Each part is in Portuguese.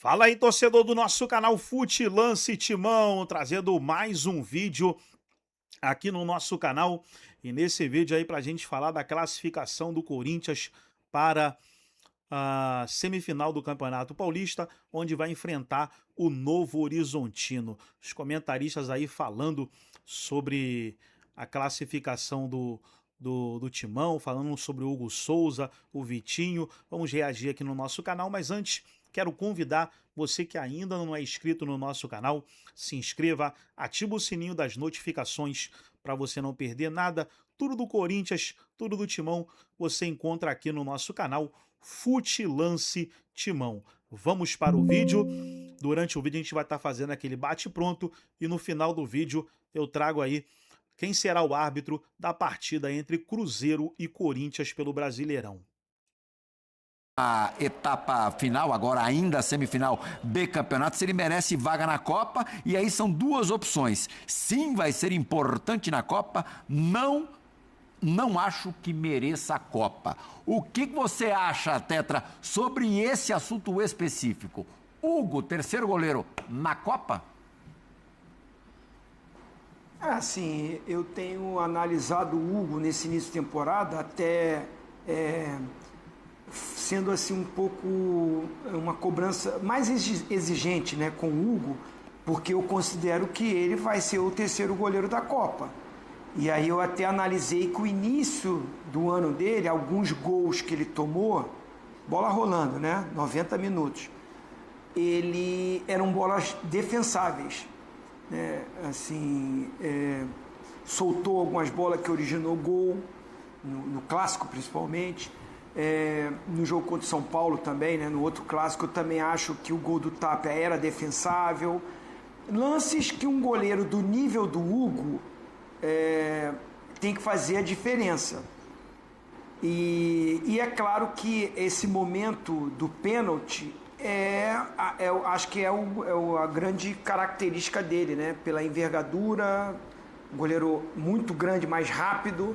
Fala aí, torcedor do nosso canal Fute Lance Timão, trazendo mais um vídeo aqui no nosso canal. E nesse vídeo aí pra gente falar da classificação do Corinthians para a semifinal do Campeonato Paulista, onde vai enfrentar o Novo Horizontino. Os comentaristas aí falando sobre a classificação do Timão, falando sobre o Hugo Souza, o Vitinho. Vamos reagir aqui no nosso canal, mas antes quero convidar você que ainda não é inscrito no nosso canal, se inscreva, ativa o sininho das notificações para você não perder nada. Tudo do Corinthians, tudo do Timão, você encontra aqui no nosso canal Fute Lance Timão. Vamos para o vídeo. Durante o vídeo a gente vai estar fazendo aquele bate-pronto e no final do vídeo eu trago aí quem será o árbitro da partida entre Cruzeiro e Corinthians pelo Brasileirão. A etapa final, agora ainda a semifinal de campeonato, se ele merece vaga na Copa, e aí são duas opções. Sim, vai ser importante na Copa, não acho que mereça a Copa. O que você acha, Tetra, sobre esse assunto específico? Hugo, terceiro goleiro, na Copa? Assim, eu tenho analisado o Hugo nesse início de temporada até sendo assim um pouco uma cobrança mais exigente, né, com o Hugo, porque eu considero que ele vai ser o terceiro goleiro da Copa. E aí eu até analisei que o início do ano dele, alguns gols que ele tomou, bola rolando, né, 90 minutos, eram bolas defensáveis, né, assim, soltou algumas bolas que originou gol, no clássico principalmente. No jogo contra o São Paulo também, né, no outro clássico, eu também acho que o gol do Tapia era defensável. Lances que um goleiro do nível do Hugo tem que fazer a diferença. E é claro que esse momento do pênalti acho que é a grande característica dele, né? Pela envergadura, um goleiro muito grande, mais rápido.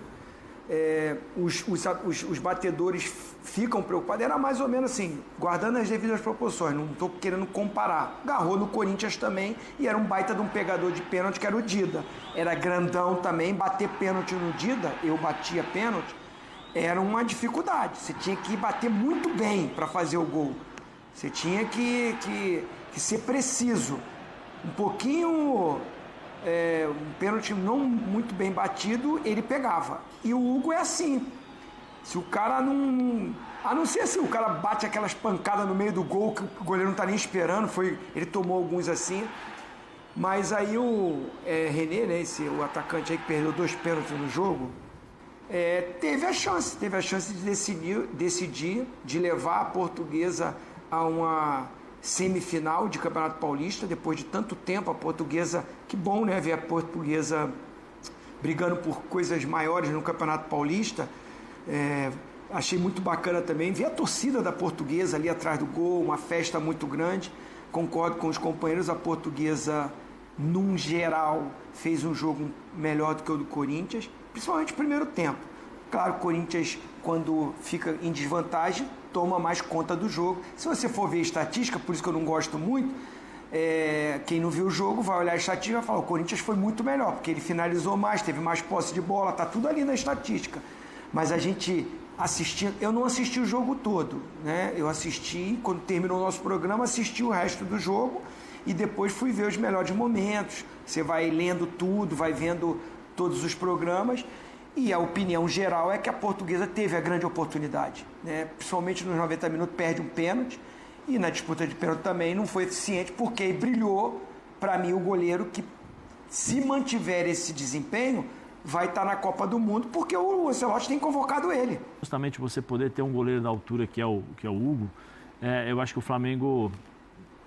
Os batedores ficam preocupados. Era mais ou menos assim, guardando as devidas proporções, não estou querendo comparar. Agarrou no Corinthians também e era um baita de um pegador de pênalti, que era o Dida. Era grandão também, bater pênalti no Dida, eu batia pênalti, era uma dificuldade. Você tinha que bater muito bem para fazer o gol. Você tinha que ser preciso. Um pouquinho... um pênalti não muito bem batido, ele pegava. E o Hugo é assim. Se o cara não... A não ser se o cara bate aquelas pancadas no meio do gol que o goleiro não está nem esperando, ele tomou alguns assim. Mas aí o René, né, o atacante aí que perdeu 2 pênaltis no jogo, teve a chance de decidir, de levar a Portuguesa a uma semifinal de Campeonato Paulista, depois de tanto tempo. A Portuguesa, que bom, né, ver a Portuguesa brigando por coisas maiores no Campeonato Paulista. Achei muito bacana também ver a torcida da Portuguesa ali atrás do gol, uma festa muito grande. Concordo com os companheiros, a Portuguesa, num geral, fez um jogo melhor do que o do Corinthians, principalmente no primeiro tempo. Claro, o Corinthians, quando fica em desvantagem, toma mais conta do jogo. Se você for ver estatística, por isso que eu não gosto muito, quem não viu o jogo vai olhar a estatística e vai falar: o Corinthians foi muito melhor, porque ele finalizou mais, teve mais posse de bola, tá tudo ali na estatística. Mas a gente assistindo, eu não assisti o jogo todo, né? Eu assisti, quando terminou o nosso programa, assisti o resto do jogo e depois fui ver os melhores momentos. Você vai lendo tudo, vai vendo todos os programas. E a opinião geral é que a Portuguesa teve a grande oportunidade, né? Principalmente nos 90 minutos, perde um pênalti. E na disputa de pênalti também não foi eficiente, porque brilhou, para mim, o goleiro que, se mantiver esse desempenho, vai estar na Copa do Mundo, porque o Ancelotti tem convocado ele. Justamente você poder ter um goleiro da altura que é o Hugo, eu acho que o Flamengo...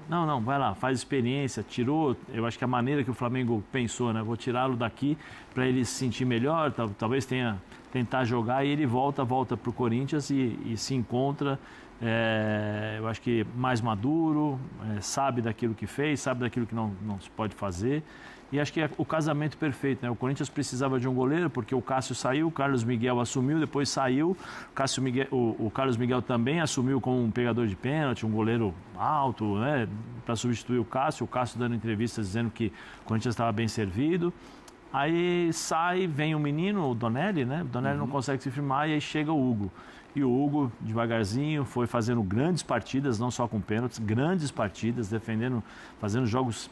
Não, vai lá, faz experiência, tirou, eu acho que a maneira que o Flamengo pensou, né? Vou tirá-lo daqui para ele se sentir melhor, talvez tentar jogar, e ele volta para o Corinthians e se encontra eu acho que mais maduro, sabe daquilo que fez, sabe daquilo que não se pode fazer. E acho que é o casamento perfeito, né? O Corinthians precisava de um goleiro, porque o Cássio saiu, o Carlos Miguel assumiu, depois saiu. O Carlos Miguel também assumiu como um pegador de pênalti, um goleiro alto, né? Para substituir o Cássio dando entrevistas dizendo que o Corinthians estava bem servido. Aí sai, vem o menino, o Donelli, né? O Donelli não consegue se firmar e aí chega o Hugo. E o Hugo, devagarzinho, foi fazendo grandes partidas, não só com pênaltis, grandes partidas, defendendo, fazendo jogos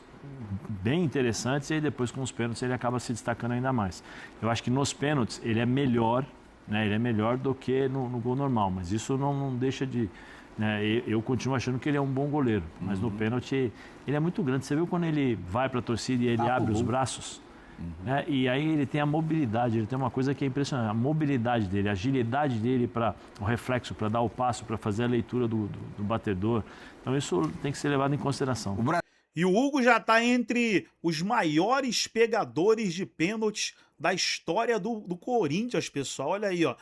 bem interessantes, e aí depois com os pênaltis ele acaba se destacando ainda mais. Eu acho que nos pênaltis ele é melhor, né? Ele é melhor do que no gol normal, mas isso não deixa de... Né? Eu continuo achando que ele é um bom goleiro, mas no pênalti ele é muito grande. Você viu quando ele vai para a torcida e ele abre os braços? Né? E aí ele tem a mobilidade, ele tem uma coisa que é impressionante, a mobilidade dele, a agilidade dele para o reflexo, para dar o passo, para fazer a leitura do batedor. Então isso tem que ser levado em consideração. E o Hugo já está entre os maiores pegadores de pênaltis da história do Corinthians, pessoal. Olha aí, ó.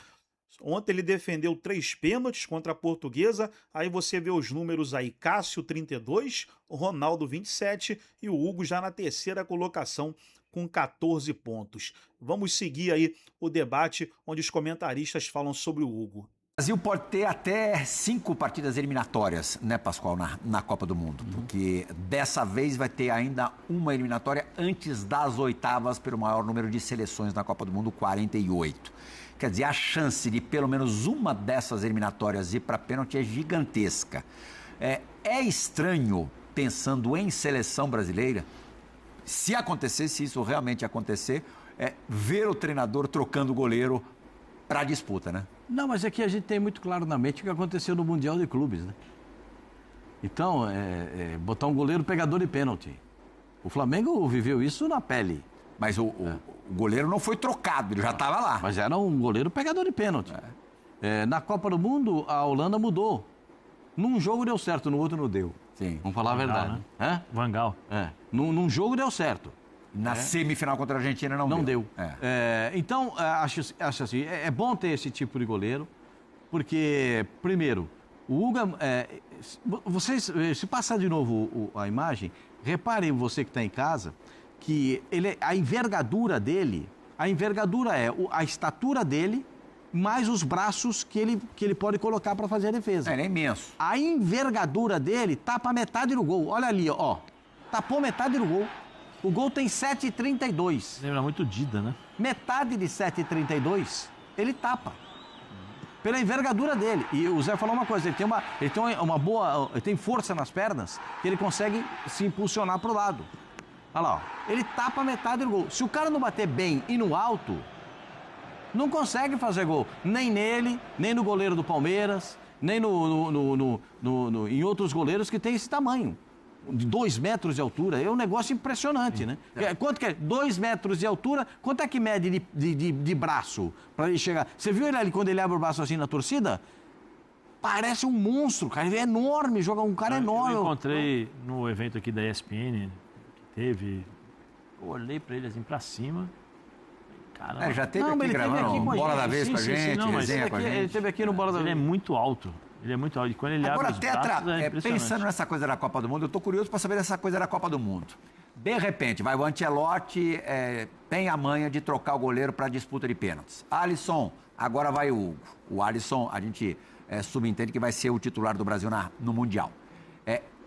Ontem ele defendeu 3 pênaltis contra a Portuguesa. Aí você vê os números aí. Cássio, 32, Ronaldo, 27 e o Hugo já na 3ª colocação com 14 pontos. Vamos seguir aí o debate onde os comentaristas falam sobre o Hugo. O Brasil pode ter até 5 partidas eliminatórias, né, Pascoal, na Copa do Mundo. Porque dessa vez vai ter ainda uma eliminatória antes das oitavas pelo maior número de seleções na Copa do Mundo, 48. Quer dizer, a chance de pelo menos uma dessas eliminatórias ir para pênalti é gigantesca. É estranho, pensando em seleção brasileira, se isso realmente acontecer, ver o treinador trocando o goleiro para a disputa, né? Não, mas aqui a gente tem muito claro na mente o que aconteceu no Mundial de Clubes, né? Então, botar um goleiro pegador de pênalti. O Flamengo viveu isso na pele. Mas o goleiro não foi trocado, ele já estava lá. Mas era um goleiro pegador de pênalti. Na Copa do Mundo, a Holanda mudou. Num jogo deu certo, no outro não deu. Sim. Vamos falar a verdade. Né? Van Gaal. Num jogo deu certo. Na semifinal contra a Argentina não deu. Então, acho assim, é bom ter esse tipo de goleiro, porque, primeiro, o Hugo... vocês, se passar de novo a imagem, reparem você que está em casa, que a envergadura dele, a estatura dele, mais os braços que ele pode colocar para fazer a defesa. Ele é imenso. A envergadura dele tapa metade do gol. Olha ali, ó. Tapou metade do gol. O gol tem 7,32. Lembra muito Dida, né? Metade de 7,32 ele tapa. Pela envergadura dele. E o Zé falou uma coisa, ele tem força nas pernas, que ele consegue se impulsionar pro lado. Olha lá, ó. Ele tapa metade do gol. Se o cara não bater bem e no alto, não consegue fazer gol. Nem nele, nem no goleiro do Palmeiras, nem em outros goleiros que tem esse tamanho. De 2 metros de altura, é um negócio impressionante, né? Quanto que é? 2 metros de altura, quanto é que mede de braço para ele chegar? Você viu ele ali quando ele abre o braço assim na torcida? Parece um monstro, cara. Ele é enorme, joga um cara enorme. Eu encontrei no evento aqui da ESPN, que teve, eu olhei para ele assim para cima. Caramba. Já teve aqui gravando Bola da Vez com a gente, resenha com a gente. Ele teve aqui no Bola da Vez. Ele é muito alto. Ele é muito alto. E quando ele agora, abre os braços, pensando nessa coisa da Copa do Mundo, eu estou curioso para saber dessa coisa da Copa do Mundo. De repente, vai o Ancelotti, tem a manha de trocar o goleiro para disputa de pênaltis. Alisson, agora vai o Hugo. O Alisson, a gente subentende que vai ser o titular do Brasil no Mundial.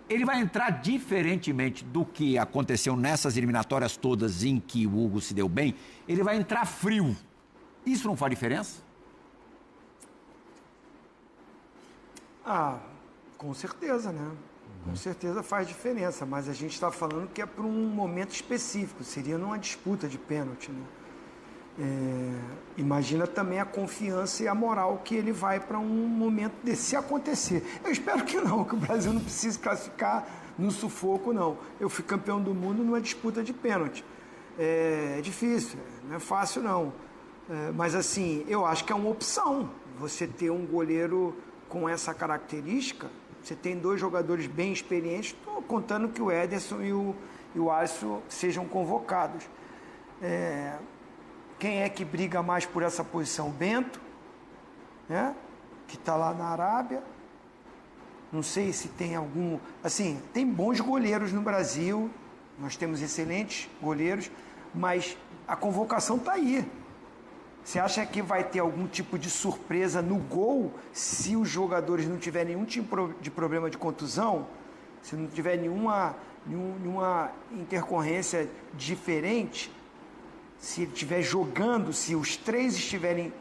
Ele vai entrar diferentemente do que aconteceu nessas eliminatórias todas em que o Hugo se deu bem. Ele vai entrar frio. Isso não faz diferença? Com certeza, né? Com certeza faz diferença, mas a gente está falando que é para um momento específico, seria numa disputa de pênalti, né? Imagina também a confiança e a moral que ele vai para um momento desse, se acontecer. Eu espero que não, que o Brasil não precise classificar no sufoco, não. Eu fui campeão do mundo numa disputa de pênalti. É difícil, não é fácil, não. Mas, assim, eu acho que é uma opção você ter um goleiro com essa característica. Você tem 2 jogadores bem experientes, estou contando que o Ederson e o Alisson sejam convocados. Quem é que briga mais por essa posição? Bento, né? Que está lá na Arábia. Não sei se tem algum... Assim, tem bons goleiros no Brasil, nós temos excelentes goleiros, mas a convocação está aí. Você acha que vai ter algum tipo de surpresa no gol se os jogadores não tiverem nenhum tipo de problema de contusão? Se não tiver nenhuma intercorrência diferente? Se ele estiver jogando, se os três estiverem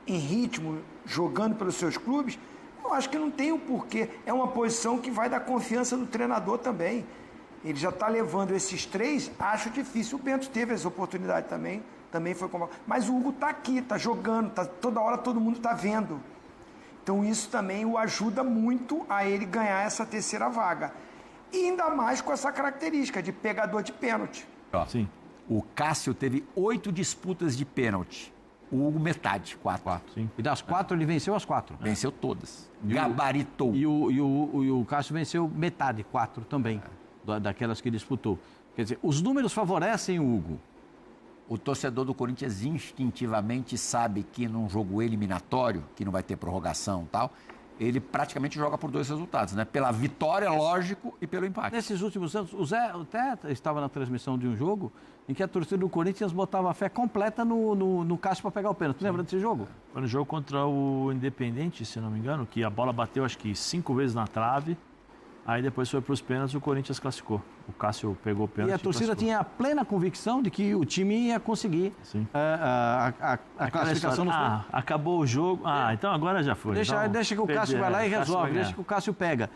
em ritmo, jogando pelos seus clubes, eu acho que não tem o porquê. É uma posição que vai dar confiança do treinador também. Ele já está levando esses três, acho difícil. O Bento teve essa oportunidade também foi convocado. Mas o Hugo está aqui, está jogando, toda hora todo mundo está vendo. Então isso também o ajuda muito a ele ganhar essa terceira vaga. E ainda mais com essa característica de pegador de pênalti. Sim. O Cássio teve 8 disputas de pênalti. O Hugo, metade, 4. Sim. E das 4, ele venceu as 4. Venceu todas. Gabaritou. E o Cássio venceu metade, 4 também, daquelas que disputou. Quer dizer, os números favorecem o Hugo. O torcedor do Corinthians instintivamente sabe que num jogo eliminatório, que não vai ter prorrogação e tal, ele praticamente joga por 2 resultados, né? Pela vitória, lógico, e pelo empate. Nesses últimos anos, o Zé até estava na transmissão de um jogo em que a torcida do Corinthians botava a fé completa no Cássio para pegar o pênalti. Tu lembra desse jogo? Foi no jogo contra o Independente, se não me engano, que a bola bateu acho que 5 vezes na trave. Aí depois foi para os pênaltis e o Corinthians classificou. O Cássio pegou o pênalti e a torcida tinha a plena convicção de que o time ia conseguir a classificação no acabou o jogo. Então agora já foi. Deixa que o Cássio vai lá e resolve. Deixa que o Cássio pega.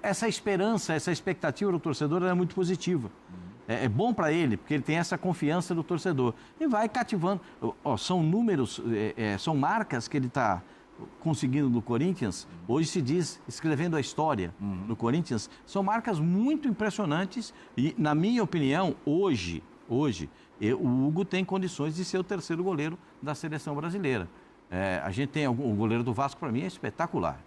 Essa esperança, essa expectativa do torcedor é muito positiva. É bom para ele, porque ele tem essa confiança do torcedor. E vai cativando. São números, são marcas que ele está conseguindo no Corinthians. Hoje se diz, escrevendo a história no Corinthians, são marcas muito impressionantes e, na minha opinião, hoje, o Hugo tem condições de ser o terceiro goleiro da seleção brasileira. A gente tem o goleiro do Vasco, para mim, é espetacular.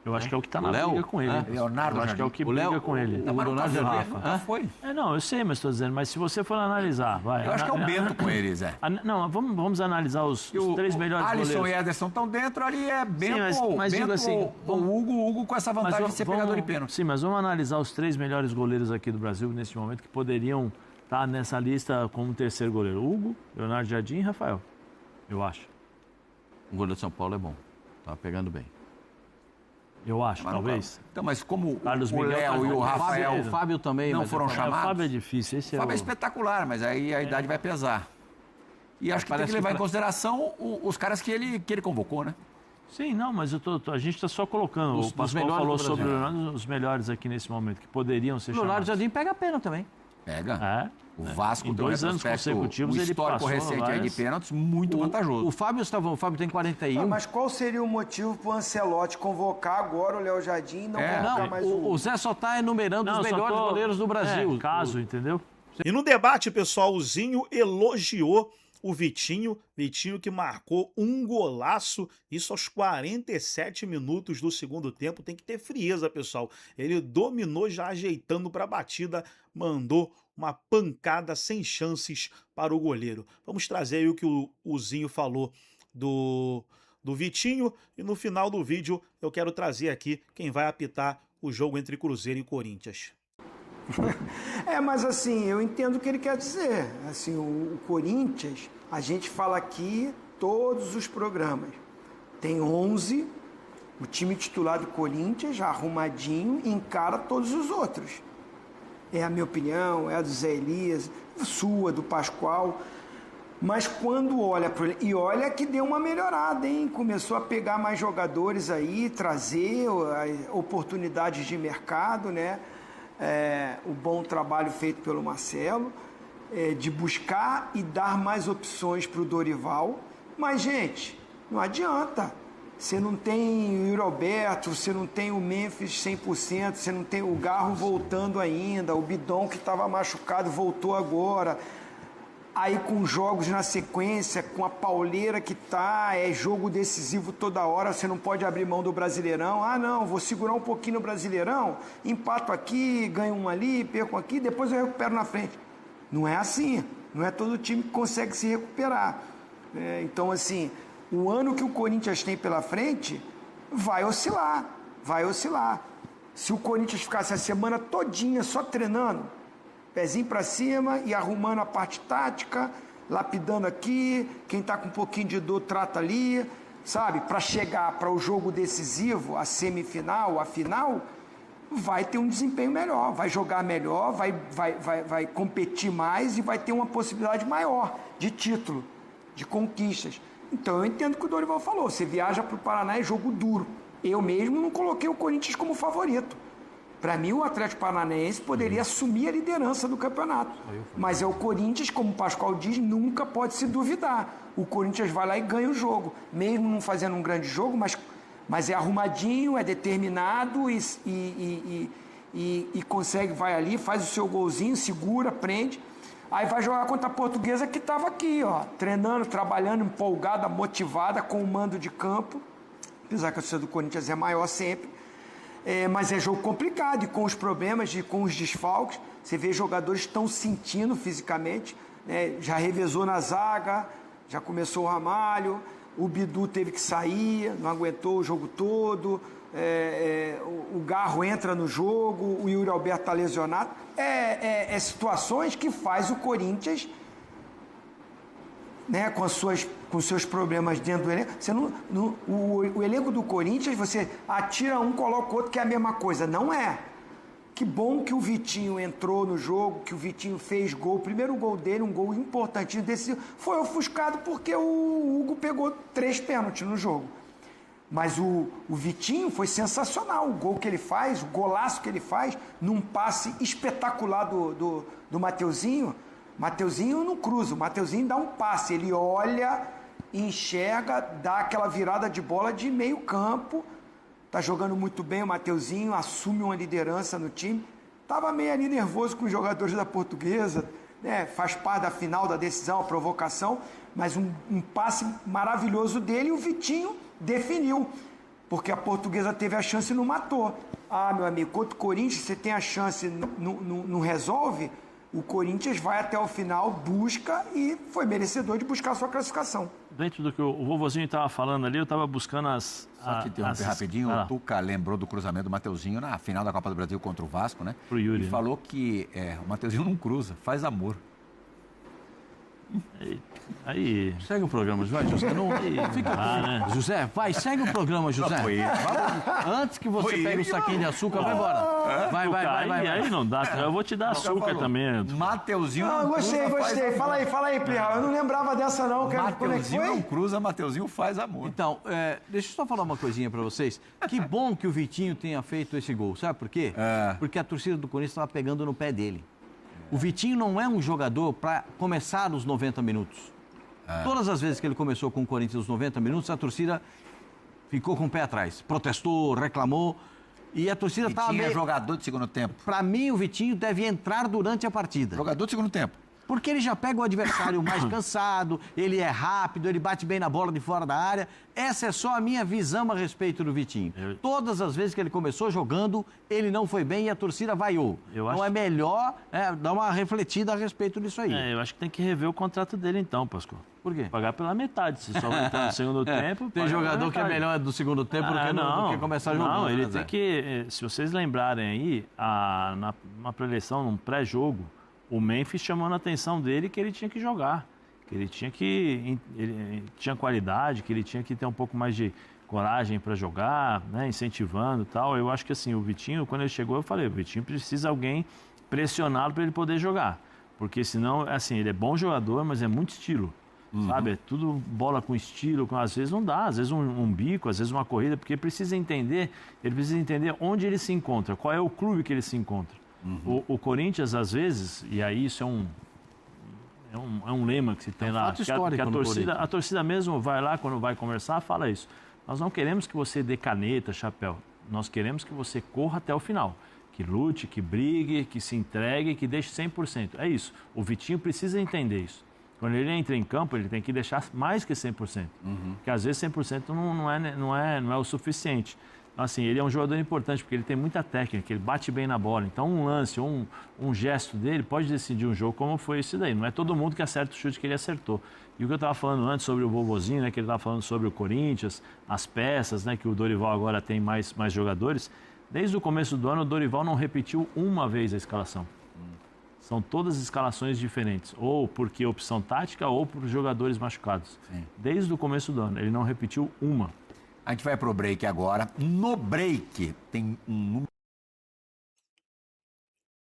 Eu acho que é o que está na briga com ele. Leonardo, eu acho que é o que briga com ele. O Leonardo Rafa. Foi. Não, eu sei, mas estou dizendo, mas se você for analisar, vai. Eu acho que é o Bento com ele, Zé. Não, vamos analisar os 3 melhores goleiros. Alisson e Ederson estão dentro, ali é Bento, sim, mas Bento digo assim, o Hugo com essa vantagem de ser pegador de pênalti. Sim, mas vamos analisar os 3 melhores goleiros aqui do Brasil nesse momento que poderiam estar nessa lista como terceiro goleiro. Hugo, Leonardo Jardim e Rafael, eu acho. O goleiro de São Paulo é bom, tá pegando bem. Eu acho, talvez. Então, mas como Carlos o Léo e o Rafael... O Fábio também não foram chamados. O Fábio é difícil. O Fábio é espetacular, mas aí a idade vai pesar. E acho que tem que levar em consideração os caras que ele convocou, né? Sim, não, mas a gente está só colocando. O Pascoal falou sobre os melhores aqui nesse momento, que poderiam ser chamados. O Leonardo Jardim pega a pena também. Pega. O Vasco em 2 anos consecutivos ele passou recente aí de pênaltis muito vantajoso. O Fábio tem 41. Mas qual seria o motivo para o Ancelotti convocar agora o Léo Jardim e não convocar mais o Zé só está enumerando os melhores goleiros do Brasil. Entendeu? E no debate, pessoal, o Zinho elogiou o Vitinho que marcou um golaço, isso aos 47 minutos do segundo tempo. Tem que ter frieza, pessoal. Ele dominou já ajeitando para a batida, mandou uma pancada sem chances para o goleiro. Vamos trazer aí o que o Zinho falou do Vitinho e no final do vídeo eu quero trazer aqui quem vai apitar o jogo entre Cruzeiro e Corinthians. Mas assim, eu entendo o que ele quer dizer. Assim, o Corinthians, a gente fala aqui todos os programas. Tem 11, o time titular do Corinthians, já arrumadinho, encara todos os outros. É a minha opinião, é a do Zé Elias, sua, do Pascoal. Mas quando olha para ele, e olha que deu uma melhorada, hein? Começou a pegar mais jogadores aí, trazer oportunidades de mercado, né? O bom trabalho feito pelo Marcelo, de buscar e dar mais opções para o Dorival. Mas, gente, não adianta. Você não tem o Yuri Alberto, você não tem o Memphis 100%, você não tem o Garro voltando ainda, o Bidon que estava machucado voltou agora. Aí com jogos na sequência, com a pauleira que tá, jogo decisivo toda hora, você não pode abrir mão do Brasileirão. Não, vou segurar um pouquinho no Brasileirão, empato aqui, ganho um ali, perco aqui, depois eu recupero na frente. Não é assim, não é todo time que consegue se recuperar. Então, assim, o ano que o Corinthians tem pela frente vai oscilar. vai oscilar. Se o Corinthians ficasse a semana todinha só treinando, pezinho para cima e arrumando a parte tática, lapidando aqui, quem está com um pouquinho de dor trata ali, sabe? Para chegar para o jogo decisivo, a semifinal, a final, vai ter um desempenho melhor, vai jogar melhor, vai competir mais e vai ter uma possibilidade maior de título, de conquistas. Então eu entendo o que o Dorival falou, você viaja para o Paraná, é jogo duro. Eu mesmo não coloquei o Corinthians como favorito. Para mim, o Atlético Paranaense poderia assumir a liderança do campeonato. Mas é o Corinthians, como o Pascoal diz, nunca pode se duvidar. O Corinthians vai lá e ganha o jogo. Mesmo não fazendo um grande jogo, mas é arrumadinho, é determinado e consegue, vai ali, faz o seu golzinho, segura, prende. Aí vai jogar contra a Portuguesa que estava aqui, ó, treinando, trabalhando, empolgada, motivada, com o mando de campo. Apesar que a torcida do Corinthians é maior sempre. Mas é jogo complicado e com os problemas, com os desfalques, você vê jogadores que estão sentindo fisicamente, né? Já revezou na zaga, já começou o Ramalho, o Bidu teve que sair, não aguentou o jogo todo, o Garro entra no jogo, o Yuri Alberto está lesionado. Situações que faz o Corinthians, né, com seus problemas dentro do elenco. O elenco do Corinthians, você atira um, coloca o outro, que é a mesma coisa. Não é. Que bom que o Vitinho entrou no jogo, que o Vitinho fez gol. O primeiro gol dele, um gol importantíssimo, decisivo, foi ofuscado porque o Hugo pegou 3 pênaltis no jogo. Mas o Vitinho foi sensacional. O gol que ele faz, o golaço que ele faz, num passe espetacular do Mateuzinho. Mateuzinho não cruza, o Mateuzinho dá um passe, ele olha, enxerga, dá aquela virada de bola de meio campo, tá jogando muito bem o Mateuzinho, assume uma liderança no time, tava meio ali nervoso com os jogadores da Portuguesa, né? Faz parte da final, da decisão, a provocação, mas um passe maravilhoso dele e o Vitinho definiu, porque a Portuguesa teve a chance e não matou. Ah, meu amigo, contra o Corinthians, você tem a chance, não resolve. O Corinthians vai até o final, busca e foi merecedor de buscar a sua classificação. Dentro do que o vovozinho estava falando ali, eu estava buscando as... Só que interromper rapidinho, o Tuca lembrou do cruzamento do Mateuzinho na final da Copa do Brasil contra o Vasco, né? Pro Yuri. E falou que o Mateuzinho não cruza, faz amor. Aí... Segue o programa, José. Não fica né? José, vai, segue o programa, José. Antes que você pegue o saquinho de açúcar, vai embora. Vai. Aí não dá, eu vou te dar açúcar também. Mateuzinho não cruza, gostei. Fala aí, Plihal. Eu não lembrava dessa não. Mateuzinho não cruza, Mateuzinho faz amor. Então, deixa eu só falar uma coisinha pra vocês. Que bom que o Vitinho tenha feito esse gol, sabe por quê? Porque a torcida do Corinthians estava pegando no pé dele. O Vitinho não é um jogador para começar nos 90 minutos. Todas as vezes que ele começou com o Corinthians nos 90 minutos, a torcida ficou com o pé atrás. Protestou, reclamou. E a torcida estava meio... jogador de segundo tempo. Para mim, o Vitinho deve entrar durante a partida. Jogador de segundo tempo. Porque ele já pega o adversário mais cansado, ele é rápido, ele bate bem na bola de fora da área. Essa é só a minha visão a respeito do Vitinho. Todas as vezes que ele começou jogando, ele não foi bem e a torcida vaiou. Então é melhor dar uma refletida a respeito disso aí. Eu acho que tem que rever o contrato dele então, Pascoal. Por quê? Pagar pela metade, se só vai entrar no segundo tempo... Tem jogador que é melhor do segundo tempo do que começar jogando. Não, ele tem que... Se vocês lembrarem aí, na pré-eleição, num pré-jogo, o Memphis chamando a atenção dele que ele tinha que jogar, que ele tinha qualidade, que ele tinha que ter um pouco mais de coragem para jogar, né, incentivando e tal. Eu acho que assim, o Vitinho, quando ele chegou, eu falei, o Vitinho precisa de alguém pressioná-lo para ele poder jogar, porque senão, assim, ele é bom jogador, mas é muito estilo, sabe? É tudo bola com estilo, às vezes não dá, às vezes um bico, às vezes uma corrida, porque ele precisa entender onde ele se encontra, qual é o clube que ele se encontra. O Corinthians, às vezes, e aí isso é um lema que se tem lá, que a torcida mesmo vai lá, quando vai conversar, fala isso. Nós não queremos que você dê caneta, chapéu. Nós queremos que você corra até o final. Que lute, que brigue, que se entregue, que deixe 100%. É isso. O Vitinho precisa entender isso. Quando ele entra em campo, ele tem que deixar mais que 100%. Porque às vezes 100% não é o suficiente. Assim, ele é um jogador importante porque ele tem muita técnica, ele bate bem na bola. Então, um lance ou um gesto dele pode decidir um jogo, como foi esse daí. Não é todo mundo que acerta o chute que ele acertou. E o que eu estava falando antes sobre o vovozinho, né, que ele estava falando sobre o Corinthians, as peças, né, que o Dorival agora tem mais jogadores. Desde o começo do ano, o Dorival não repetiu uma vez a escalação. São todas escalações diferentes, ou porque opção tática ou por jogadores machucados. Sim. Desde o começo do ano, ele não repetiu uma. A gente vai pro break agora. No break tem um número.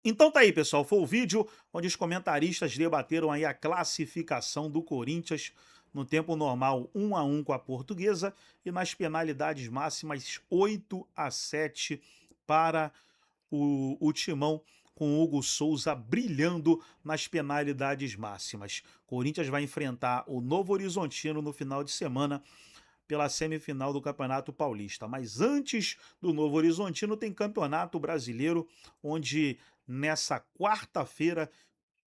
Então tá aí, pessoal, foi o vídeo onde os comentaristas debateram aí a classificação do Corinthians no tempo normal 1-1 com a Portuguesa e nas penalidades máximas 8-7 para o Timão, com o Hugo Souza brilhando nas penalidades máximas. Corinthians vai enfrentar o Novo Horizontino no final de semana pela semifinal do Campeonato Paulista. Mas antes do Novo Horizontino tem Campeonato Brasileiro, onde nessa quarta-feira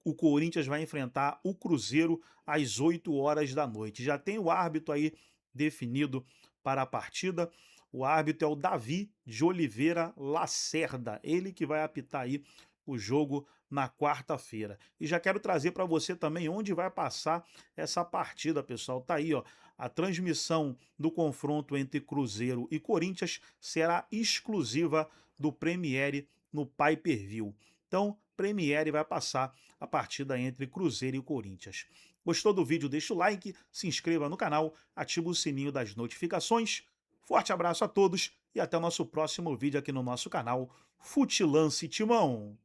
o Corinthians vai enfrentar o Cruzeiro às 8 horas da noite. Já tem o árbitro aí definido para a partida. O árbitro é o Davi de Oliveira Lacerda, ele que vai apitar aí o jogo na quarta-feira. E já quero trazer para você também onde vai passar essa partida, pessoal. Tá aí, ó. A transmissão do confronto entre Cruzeiro e Corinthians será exclusiva do Premiere no Pay Per View. Então, Premiere vai passar a partida entre Cruzeiro e Corinthians. Gostou do vídeo? Deixa o like, se inscreva no canal, ativa o sininho das notificações. Forte abraço a todos e até o nosso próximo vídeo aqui no nosso canal Futilance Timão.